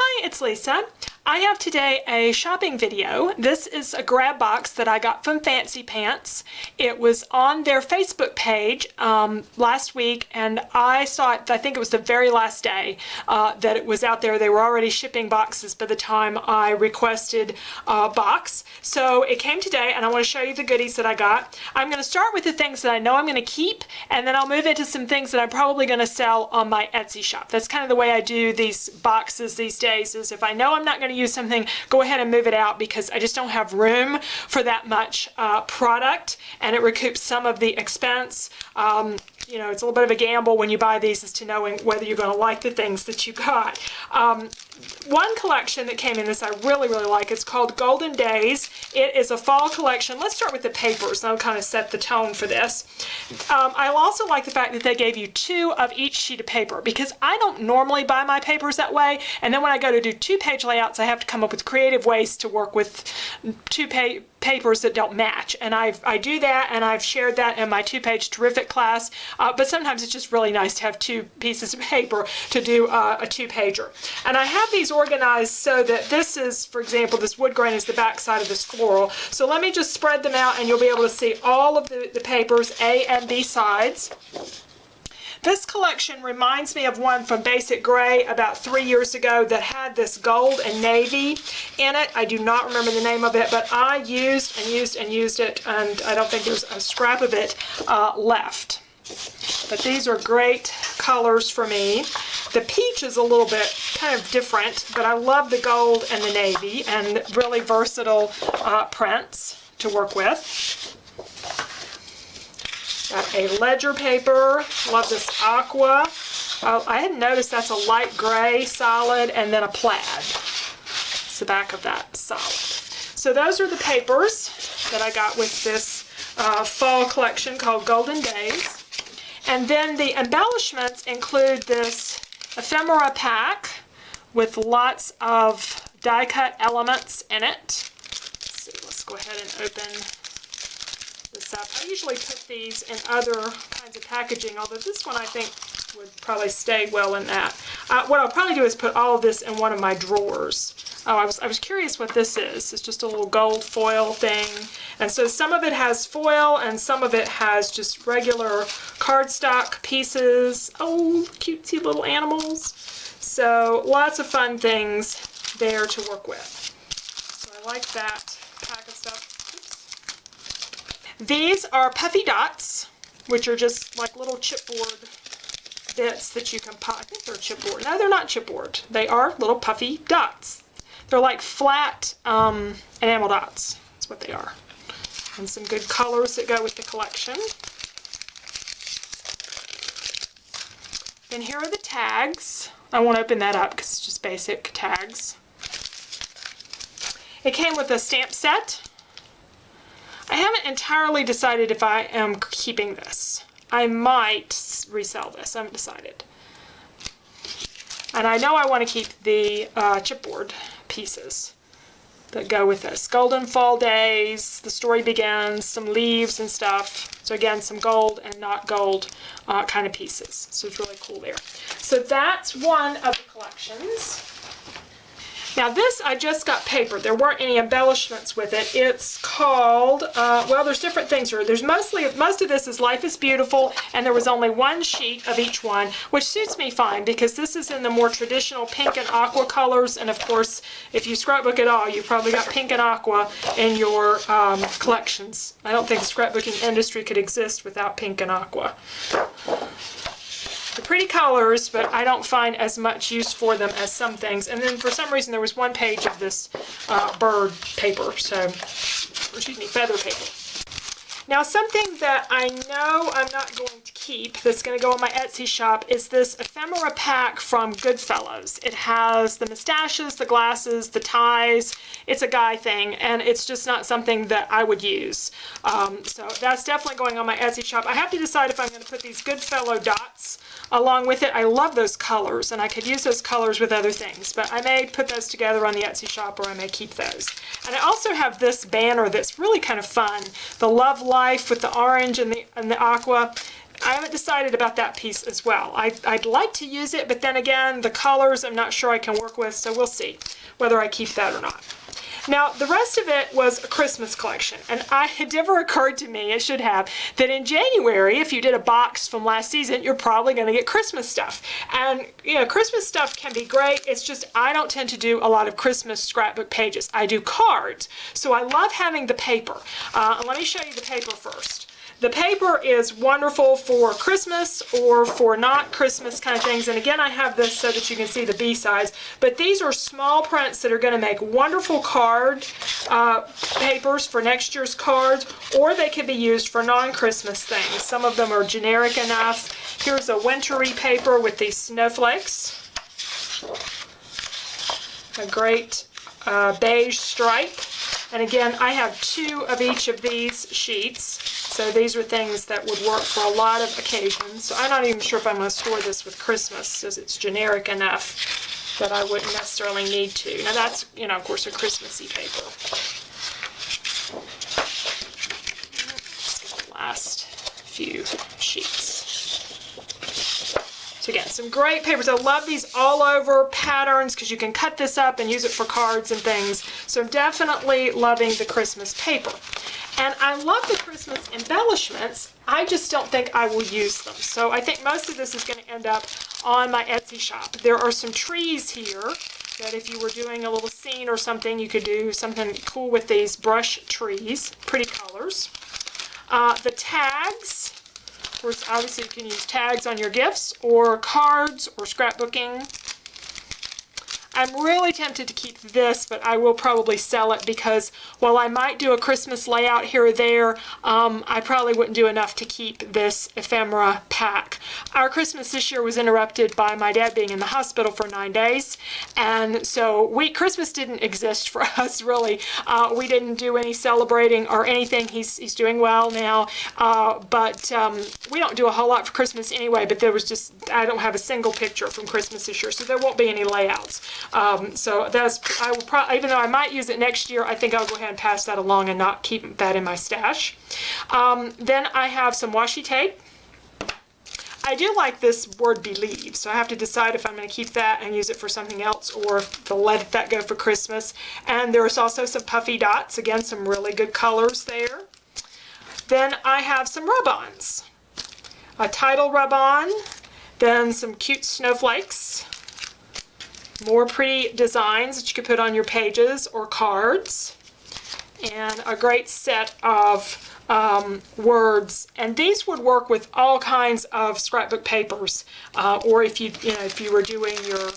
Hi, it's Lisa. I have today a shopping video. This is a grab box that I got from Fancy Pants. It was on their Facebook page last week, and I saw it, I think it was the very last day that it was out there. They were already shipping boxes by the time I requested a box. So it came today, and I want to show you the goodies that I got. I'm going to start with the things that I know I'm going to keep, and then I'll move into some things that I'm probably going to sell on my Etsy shop. That's kind of the way I do these boxes these days, is if I know I'm not going to use something, go ahead and move it out because I just don't have room for that much product, and it recoups some of the expense. You know, it's a little bit of a gamble when you buy these as to knowing whether you're going to like the things that you got. One collection that came in this I really like. It's called Golden Days. It is a fall collection. Let's start with the papers. That'll kind of set the tone for this. I also like the fact that they gave you 2 of each sheet of paper, because I don't normally buy my papers that way, and then when I go to do 2-page layouts, I have to come up with creative ways to work with 2 papers that don't match, and I do that, and I've shared that in my 2-page terrific class, but sometimes it's just really nice to have 2 pieces of paper to do a 2-pager. And I have these organized so that this is, for example, this wood grain is the back side of this floral. So let me just spread them out and you'll be able to see all of the papers, A and B sides. This collection reminds me of one from Basic Gray about 3 years ago that had this gold and navy in it. I do not remember the name of it, but I used it, and I don't think there's a scrap of it left. But these are great colors for me. The peach is a little bit kind of different, but I love the gold and the navy, and really versatile prints to work with. Got a ledger paper. Love this aqua. I hadn't noticed that's a light gray solid and then a plaid. It's the back of that solid. So those are the papers that I got with this fall collection called Golden Days. And then the embellishments include this ephemera pack with lots of die-cut elements in it. Let's see, let's go ahead and open this up. I usually put these in other kinds of packaging, although this one I think would probably stay well in that. What I'll probably do is put all of this in one of my drawers. Oh, I was curious what this is. It's just a little gold foil thing. And so some of it has foil and some of it has just regular cardstock pieces. Oh, cutesy little animals. So lots of fun things there to work with. So I like that pack of stuff. Oops. These are puffy dots, which are just like little chipboard bits that you can pop. I think they're chipboard. No, they're not chipboard. They are little puffy dots. They're like flat enamel dots. That's what they are. And some good colors that go with the collection. Then here are the tags. I won't open that up because it's just basic tags. It came with a stamp set. I haven't entirely decided if I am keeping this. I might resell this. I haven't decided. And I know I want to keep the chipboard pieces that go with this. Golden Fall Days, The Story Begins, some leaves and stuff. So again, some gold and not gold kind of pieces. So it's really cool there. So that's one of the collections. Now this, I just got paper. There weren't any embellishments with it. It's called, well, there's different things here. There's most of this is Life is Beautiful, and there was only 1 sheet of each one, which suits me fine because this is in the more traditional pink and aqua colors, and of course, if you scrapbook at all, you've probably got pink and aqua in your collections. I don't think the scrapbooking industry could exist without pink and aqua. The pretty colors, but I don't find as much use for them as some things. And then for some reason there was 1 page of this bird paper, so, excuse me, feather paper. Now something that I know I'm not going to keep that's going to go on my Etsy shop is this ephemera pack from Goodfellas. It has the mustaches, the glasses, the ties. It's a guy thing, and it's just not something that I would use. So that's definitely going on my Etsy shop. I have to decide if I'm going to put these Goodfellow dots along with it. I love those colors, and I could use those colors with other things, but I may put those together on the Etsy shop, or I may keep those. And I also have this banner that's really kind of fun. The Love Life with the orange and the aqua. I haven't decided about that piece as well. I'd like to use it, but then again, the colors I'm not sure I can work with, so we'll see whether I keep that or not. Now, the rest of it was a Christmas collection, and it never occurred to me, it should have, that in January, if you did a box from last season, you're probably going to get Christmas stuff. And, you know, Christmas stuff can be great. It's just I don't tend to do a lot of Christmas scrapbook pages. I do cards, so I love having the paper. Let me show you the paper first. The paper is wonderful for Christmas or for not Christmas kind of things. And again, I have this so that you can see the B-sides. But these are small prints that are going to make wonderful card papers for next year's cards, or they could be used for non-Christmas things. Some of them are generic enough. Here's a wintry paper with these snowflakes. A great beige stripe. And again, I have 2 of each of these sheets. So these are things that would work for a lot of occasions. So I'm not even sure if I'm going to store this with Christmas, because it's generic enough that I wouldn't necessarily need to. Now that's, you know, of course, a Christmassy paper. Let's get the last few sheets. So again, some great papers. I love these all over patterns because you can cut this up and use it for cards and things. So definitely loving the Christmas paper. And I love the Christmas embellishments. I just don't think I will use them. So I think most of this is going to end up on my Etsy shop. There are some trees here that if you were doing a little scene or something, you could do something cool with these brush trees. Pretty colors. The tags. Of course, obviously you can use tags on your gifts or cards or scrapbooking. I'm really tempted to keep this, but I will probably sell it because while I might do a Christmas layout here or there, I probably wouldn't do enough to keep this ephemera pack. Our Christmas this year was interrupted by my dad being in the hospital for 9 days, and so Christmas didn't exist for us really. We didn't do any celebrating or anything. He's doing well now, but we don't do a whole lot for Christmas anyway, but there was just, I don't have a single picture from Christmas this year, so there won't be any layouts. So I will probably, even though I might use it next year, I think I'll go ahead and pass that along and not keep that in my stash. Then I have some washi tape. I do like this word believe, so I have to decide if I'm going to keep that and use it for something else or to let that go for Christmas. And there's also some puffy dots, again, some really good colors there. Then I have some rub-ons. A title rub-on, then some cute snowflakes. More pretty designs that you could put on your pages or cards, and a great set of words. And these would work with all kinds of scrapbook papers, or if you were doing your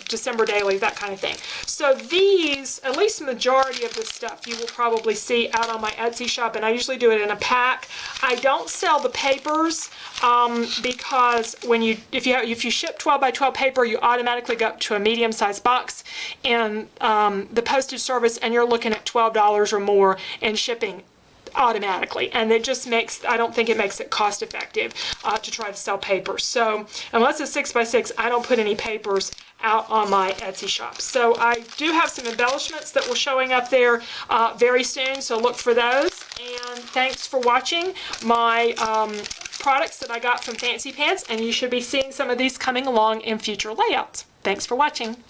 December daily, that kind of thing. So these, at least the majority of this stuff, you will probably see out on my Etsy shop, and I usually do it in a pack. I don't sell the papers because if you ship 12 by 12 paper, you automatically go up to a medium-sized box in the postage service, and you're looking at $12 or more in shipping automatically, and it just makes, I don't think it makes it cost effective to try to sell papers. So unless it's 6 by 6, I don't put any papers out on my Etsy shop. So I do have some embellishments that will showing up there very soon, so look for those. And thanks for watching my products that I got from Fancy Pants, and you should be seeing some of these coming along in future layouts. Thanks for watching.